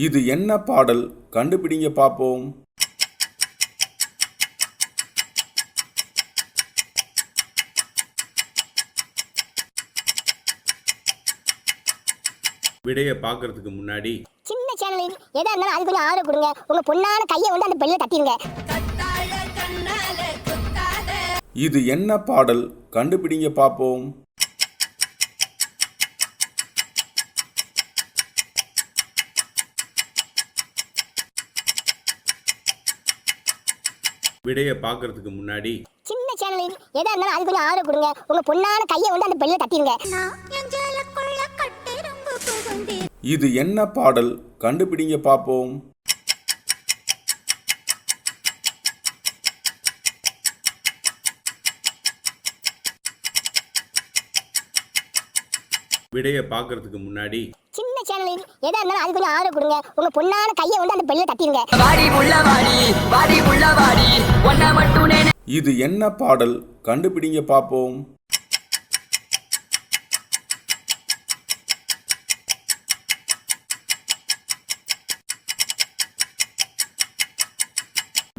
இது என்ன பாடல்? கண்டுபிடிங்க பாப்போம். விடைய பார்க்கறதுக்கு முன்னாடி சின்ன சேனலில் எதா இருந்தாலும் அது கொஞ்சம் ஆதரவு கொடுங்க. உங்க பொண்ணான கையை வந்து அந்த பெல்ல தட்டிடுங்க. இது என்ன பாடல்? கண்டுபிடிங்க பாப்போம். விடைய பார்க்கறதுக்கு முன்னாடி சின்ன சேனலில் எதா இருந்தாலும் அது கொஞ்சம் ஆதரவு கொடுங்க. உங்க பொண்ணான கையை வந்து அந்த பெல்ல தட்டிடுங்க. இது என்ன பாடல்? கண்டுபிடிங்க பாப்போம். விடைய பார்க்கறதுக்கு முன்னாடி சின்ன சேனலில் எதா இருந்தாலும் அது கொஞ்சம் ஆதரவு கொடுங்க. உங்க பொண்ணான கையை வந்து அந்த பெல்ல தட்டிடுங்க. இது என்ன பாடல்? கண்டுபிடிங்க பாப்போம்.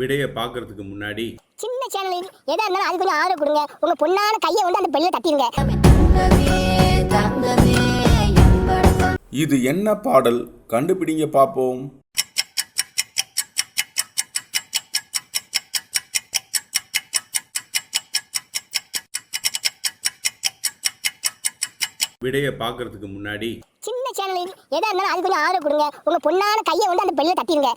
விடைய பார்க்கறதுக்கு முன்னாடி சின்ன சேனலில் எதா இருந்தாலும் அது கொஞ்சம் ஆதரவு கொடுங்க. உங்க பொண்ணான கையை வந்து அந்த பெல்ல தட்டிடுங்க. இது என்ன பாடல்? கண்டுபிடிங்க பாப்போம். விடைய பார்க்கறதுக்கு முன்னாடி சின்ன சேனலில் எதா இருந்தாலும் அது கொஞ்சம் ஆதரவு கொடுங்க. உங்க பொண்ணான கையை வந்து அந்த பெல்ல தட்டிடுங்க.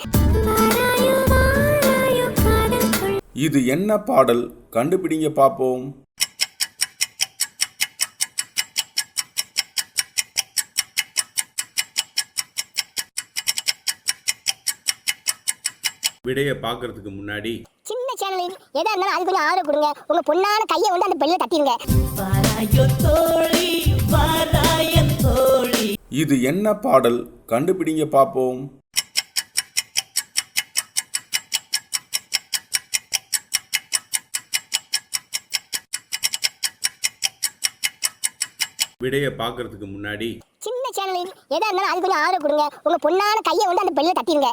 இது என்ன பாடல்? கண்டுபிடிங்க பாப்போம். விடைய பார்க்கறதுக்கு முன்னாடி சின்ன சேனலில் எதா இருந்தாலும் அது கொஞ்சம் ஆதரவு கொடுங்க. உங்க பொண்ணான கையை வந்து அந்த பெல்ல தட்டிடுங்க. இது என்ன பாடல்? கண்டுபிடிங்க பாப்போம். விடைய பார்க்கறதுக்கு முன்னாடி சின்ன சேனலில் எதா இருந்தாலும் அது கொஞ்சம் ஆதரவு கொடுங்க. உங்க பொண்ணான கையை வந்து அந்த பெல்ல தட்டிடுங்க.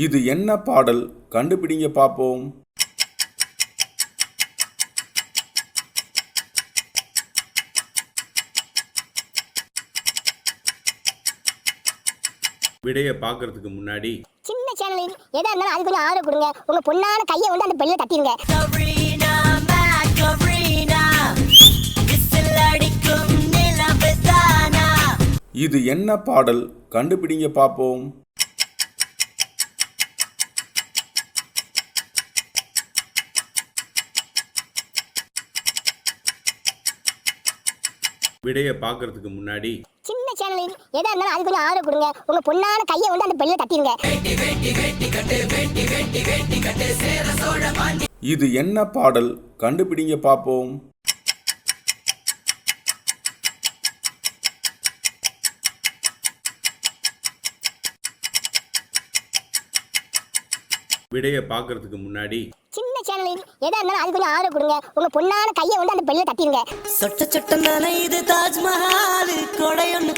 இது என்ன பாடல்? கண்டுபிடிங்க பாப்போம். விடைய பார்க்கறதுக்கு முன்னாடி சின்ன சேனலில் எதா இருந்தாலும் அது கொஞ்சம் ஆதரவு கொடுங்க. உங்க பொண்ணான கையை வந்து அந்த பெல்ல தட்டிடுங்க. இது என்ன பாடல்? கண்டுபிடிங்க பாப்போம். விடைய பார்க்கறதுக்கு முன்னாடி சின்ன சேனலில் எதா இருந்தாலும் அது கொஞ்சம் ஆதரவு கொடுங்க. உங்க பொண்ணான கையை வந்து அந்த பெல்ல தட்டிடுங்க. இது என்ன பாடல்? கண்டுபிடிங்க பாப்போம். விடைய பார்க்கறதுக்கு முன்னாடி சின்ன சேனலில் எதா இருந்தாலும் அது கொஞ்சம் ஆதரவு கொடுங்க. உங்க பொண்ணான கையை வந்து அந்த பெல்ல தட்டிடுங்க. சொட்ட சொட்ட நனையுது தாஜ்மஹால் கொடையொன்னு